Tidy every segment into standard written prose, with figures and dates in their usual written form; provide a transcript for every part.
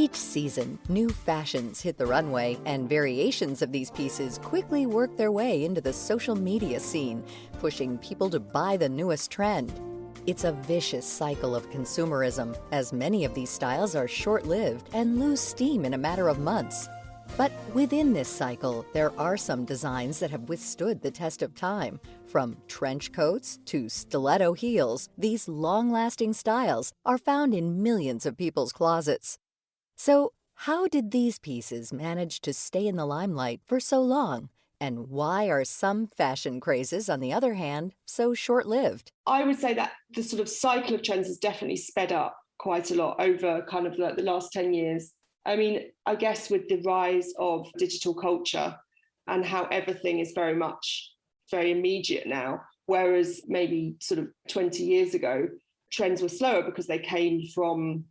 Each season, new fashions hit the runway, and variations of these pieces quickly work their way into the social media scene, pushing people to buy the newest trend. It's a vicious cycle of consumerism, as many of these styles are short-lived and lose steam in a matter of months. But within this cycle, there are some designs that have withstood the test of time. From trench coats to stiletto heels, these long-lasting styles are found in millions of people's closets. So, how did these pieces manage to stay in the limelight for so long? And why are some fashion crazes, on the other hand, so short-lived? I would say that the sort of cycle of trends has definitely sped up quite a lot over kind of like the last 10 years. I mean, I guess with the rise of digital culture and how everything is very much very immediate now, whereas maybe sort of 20 years ago, trends were slower because they came from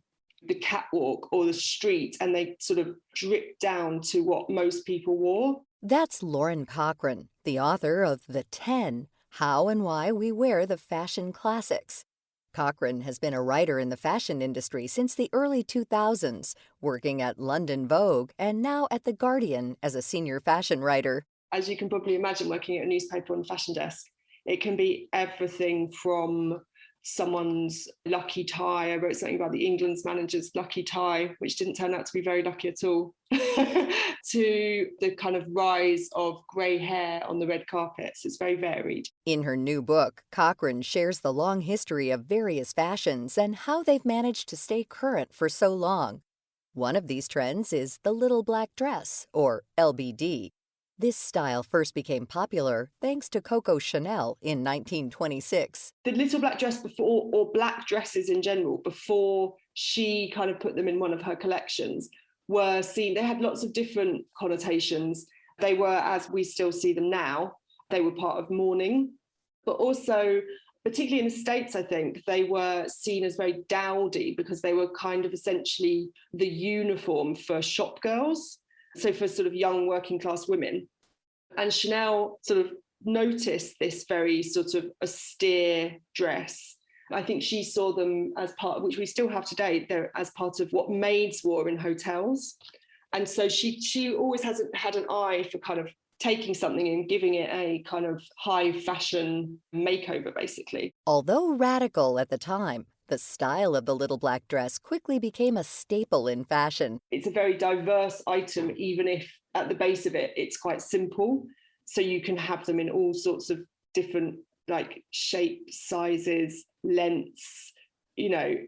the catwalk or the street and they sort of dripped down to what most people wore. That's Lauren Cochrane, the author of The 10, How and Why We Wear the Fashion Classics. Cochrane has been a writer in the fashion industry since the early 2000s, working at London Vogue and now at The Guardian as a senior fashion writer. As you can probably imagine, working at a newspaper on the fashion desk, it can be everything from someone's lucky tie. I wrote something about the England's manager's lucky tie, which didn't turn out to be very lucky at all, to the kind of rise of grey hair on the red carpets. It's very varied. In her new book, Cochrane shares the long history of various fashions and how they've managed to stay current for so long. One of these trends is the little black dress, or LBD. This style first became popular thanks to Coco Chanel in 1926. The little black dress before, or black dresses in general, before she kind of put them in one of her collections, were seen, they had lots of different connotations. They were, as we still see them now, they were part of mourning, but also, particularly in the States, I think, they were seen as very dowdy because they were kind of essentially the uniform for shop girls. So for sort of young working class women. And Chanel sort of noticed this very sort of austere dress. I think she saw them as part, which we still have today, they're as part of what maids wore in hotels. And so she always has had an eye for kind of taking something and giving it a kind of high fashion makeover, basically. Although radical at the time, the style of the little black dress quickly became a staple in fashion. It's a very diverse item, even if at the base of it, it's quite simple. So you can have them in all sorts of different like shapes, sizes, lengths,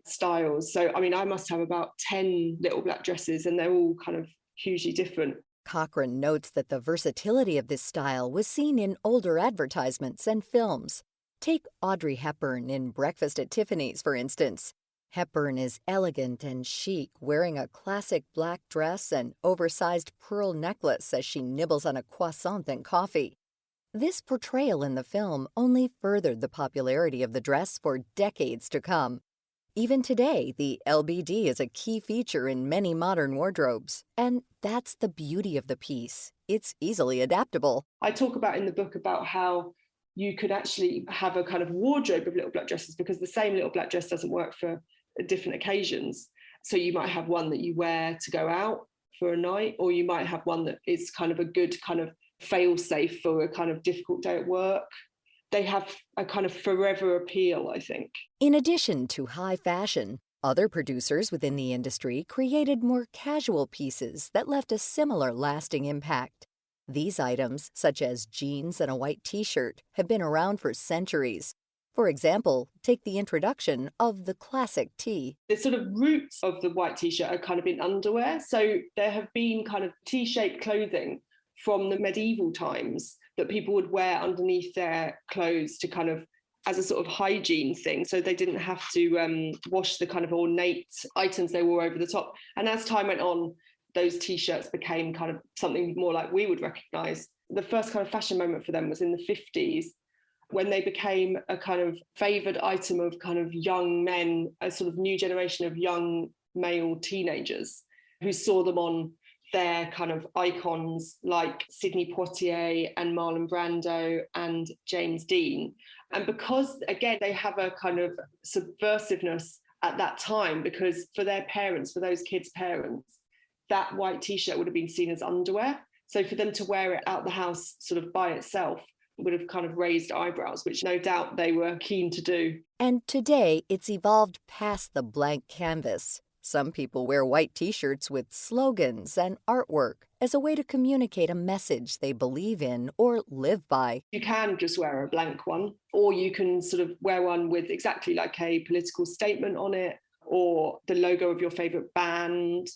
styles. So, I mean, I must have about 10 little black dresses and they're all kind of hugely different. Cochrane notes that the versatility of this style was seen in older advertisements and films. Take Audrey Hepburn in Breakfast at Tiffany's, for instance. Hepburn is elegant and chic, wearing a classic black dress and oversized pearl necklace as she nibbles on a croissant and coffee. This portrayal in the film only furthered the popularity of the dress for decades to come. Even today, the LBD is a key feature in many modern wardrobes, and that's the beauty of the piece. It's easily adaptable. I talk about in the book about how you could actually have a kind of wardrobe of little black dresses because the same little black dress doesn't work for different occasions. So you might have one that you wear to go out for a night, or you might have one that is kind of a good kind of fail-safe for a kind of difficult day at work. They have a kind of forever appeal, I think. In addition to high fashion, other producers within the industry created more casual pieces that left a similar lasting impact. These items, such as jeans and a white t-shirt, have been around for centuries. For example, take the introduction of the classic tee. The sort of roots of the white t-shirt are kind of in underwear. So there have been kind of T-shaped clothing from the medieval times that people would wear underneath their clothes to kind of as a sort of hygiene thing. So they didn't have to wash the kind of ornate items they wore over the top. And as time went on, those t-shirts became kind of something more like we would recognize. The first kind of fashion moment for them was in the 50s, when they became a kind of favored item of kind of young men, a sort of new generation of young male teenagers who saw them on their kind of icons like Sidney Poitier and Marlon Brando and James Dean. And because, again, they have a kind of subversiveness at that time, because for their parents, for those kids' parents, that white t-shirt would have been seen as underwear. So for them to wear it out the house sort of by itself would have kind of raised eyebrows, which no doubt they were keen to do. And today, it's evolved past the blank canvas. Some people wear white t-shirts with slogans and artwork as a way to communicate a message they believe in or live by. You can just wear a blank one, or you can sort of wear one with exactly like a political statement on it or the logo of your favorite band.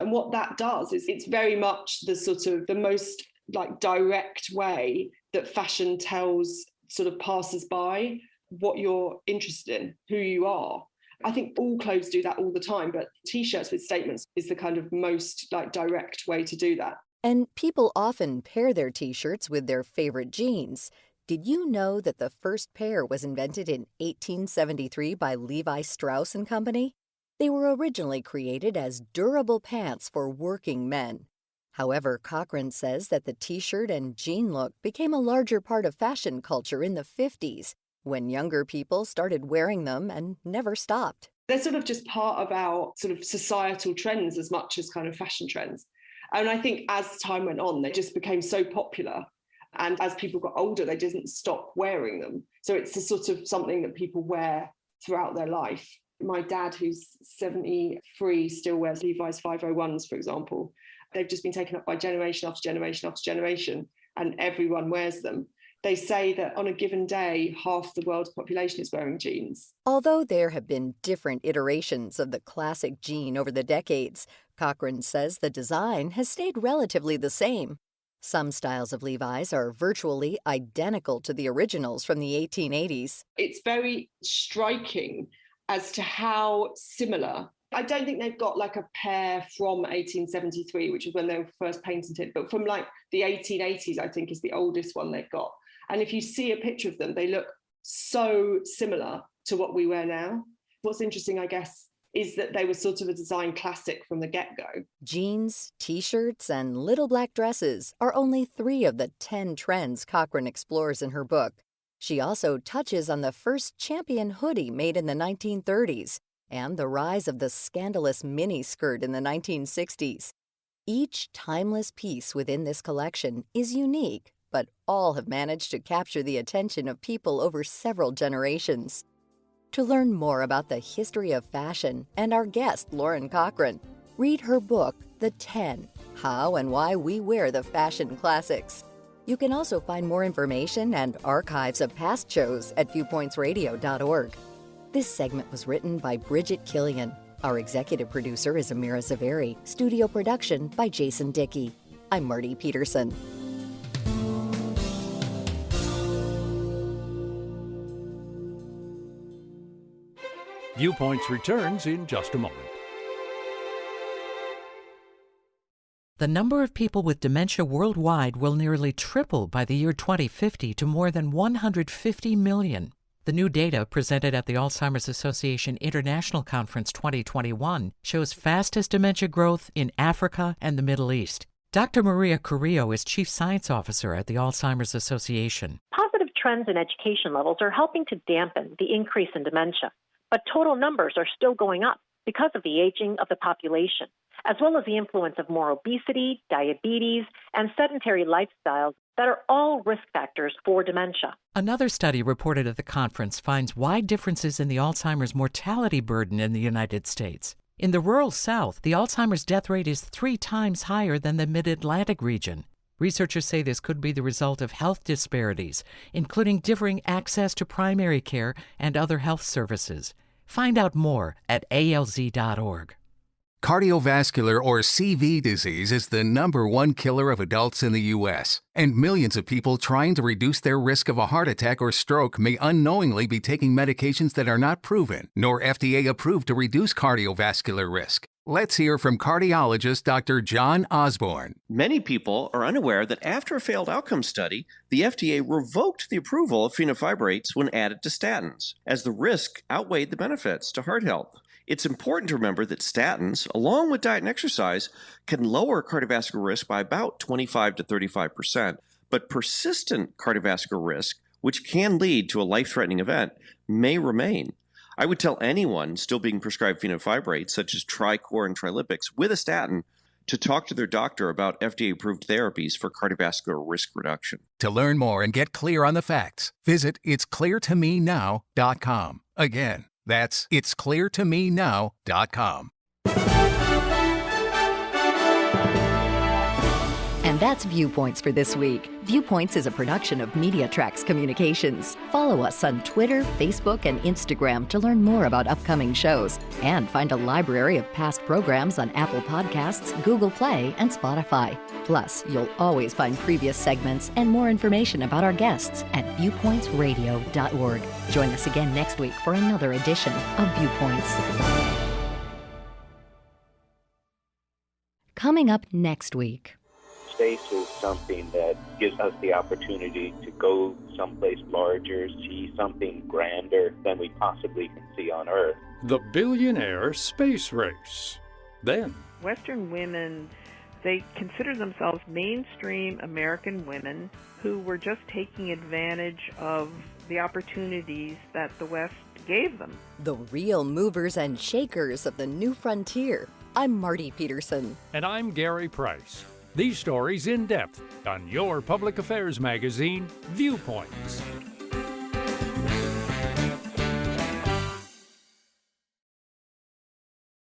And what that does is it's very much the sort of the most like direct way that fashion tells sort of passers-by what you're interested in, who you are. I think all clothes do that all the time, but t-shirts with statements is the kind of most like direct way to do that. And people often pair their t-shirts with their favorite jeans. Did you know that the first pair was invented in 1873 by Levi Strauss and Company? They were originally created as durable pants for working men. However, Cochrane says that the t-shirt and jean look became a larger part of fashion culture in the 50s, when younger people started wearing them and never stopped. They're sort of just part of our sort of societal trends as much as kind of fashion trends. And I think as time went on, they just became so popular. And as people got older, they didn't stop wearing them. So it's a sort of something that people wear throughout their life. My dad, who's 73, still wears Levi's 501s, for example. They've just been taken up by generation after generation after generation, and everyone wears them. They say that on a given day, half the world's population is wearing jeans. Although there have been different iterations of the classic jean over the decades, Cochrane says the design has stayed relatively the same. Some styles of Levi's are virtually identical to the originals from the 1880s. It's very striking as to how similar. I don't think they've got like a pair from 1873, which is when they were first patented, but from like the 1880s, I think is the oldest one they've got. And if you see a picture of them, they look so similar to what we wear now. What's interesting, I guess, is that they were sort of a design classic from the get-go. Jeans, t-shirts, and little black dresses are only 3 of the 10 trends Cochrane explores in her book. She also touches on the first champion hoodie made in the 1930s and the rise of the scandalous miniskirt in the 1960s. Each timeless piece within this collection is unique, but all have managed to capture the attention of people over several generations. To learn more about the history of fashion and our guest, Lauren Cochrane, read her book, The 10, How and Why We Wear the Fashion Classics. You can also find more information and archives of past shows at viewpointsradio.org. This segment was written by Bridget Killian. Our executive producer is Amira Zaveri. Studio production by Jason Dickey. I'm Marty Peterson. Viewpoints returns in just a moment. The number of people with dementia worldwide will nearly triple by the year 2050 to more than 150 million. The new data presented at the Alzheimer's Association International Conference 2021 shows fastest dementia growth in Africa and the Middle East. Dr. Maria Carrillo is Chief Science Officer at the Alzheimer's Association. Positive trends in education levels are helping to dampen the increase in dementia, but total numbers are still going up because of the aging of the population, as well as the influence of more obesity, diabetes, and sedentary lifestyles that are all risk factors for dementia. Another study reported at the conference finds wide differences in the Alzheimer's mortality burden in the United States. In the rural South, the Alzheimer's death rate is 3 times higher than the Mid-Atlantic region. Researchers say this could be the result of health disparities, including differing access to primary care and other health services. Find out more at alz.org. Cardiovascular or CV disease is the #1 killer of adults in the U.S., and millions of people trying to reduce their risk of a heart attack or stroke may unknowingly be taking medications that are not proven nor FDA approved to reduce cardiovascular risk. Let's hear from cardiologist Dr. John Osborne. Many people are unaware that after a failed outcome study, the FDA revoked the approval of fenofibrates when added to statins, as the risk outweighed the benefits to heart health. It's important to remember that statins, along with diet and exercise, can lower cardiovascular risk by about 25 to 35%, but persistent cardiovascular risk, which can lead to a life-threatening event, may remain. I would tell anyone still being prescribed fenofibrates, such as Tricor and Trilipix, with a statin, to talk to their doctor about FDA-approved therapies for cardiovascular risk reduction. To learn more and get clear on the facts, visit itscleartomenow.com. Again, that's itscleartomenow.com. And that's Viewpoints for this week. Viewpoints is a production of MediaTrax Communications. Follow us on Twitter, Facebook, and Instagram to learn more about upcoming shows. And find a library of past programs on Apple Podcasts, Google Play, and Spotify. Plus, you'll always find previous segments and more information about our guests at viewpointsradio.org. Join us again next week for another edition of Viewpoints. Coming up next week. Space is something that gives us the opportunity to go someplace larger, see something grander than we possibly can see on Earth. The billionaire space race. Then, Western women, they consider themselves mainstream American women who were just taking advantage of the opportunities that the West gave them. The real movers and shakers of the new frontier. I'm Marty Peterson. and I'm Gary Price. These stories in depth on your public affairs magazine, Viewpoints.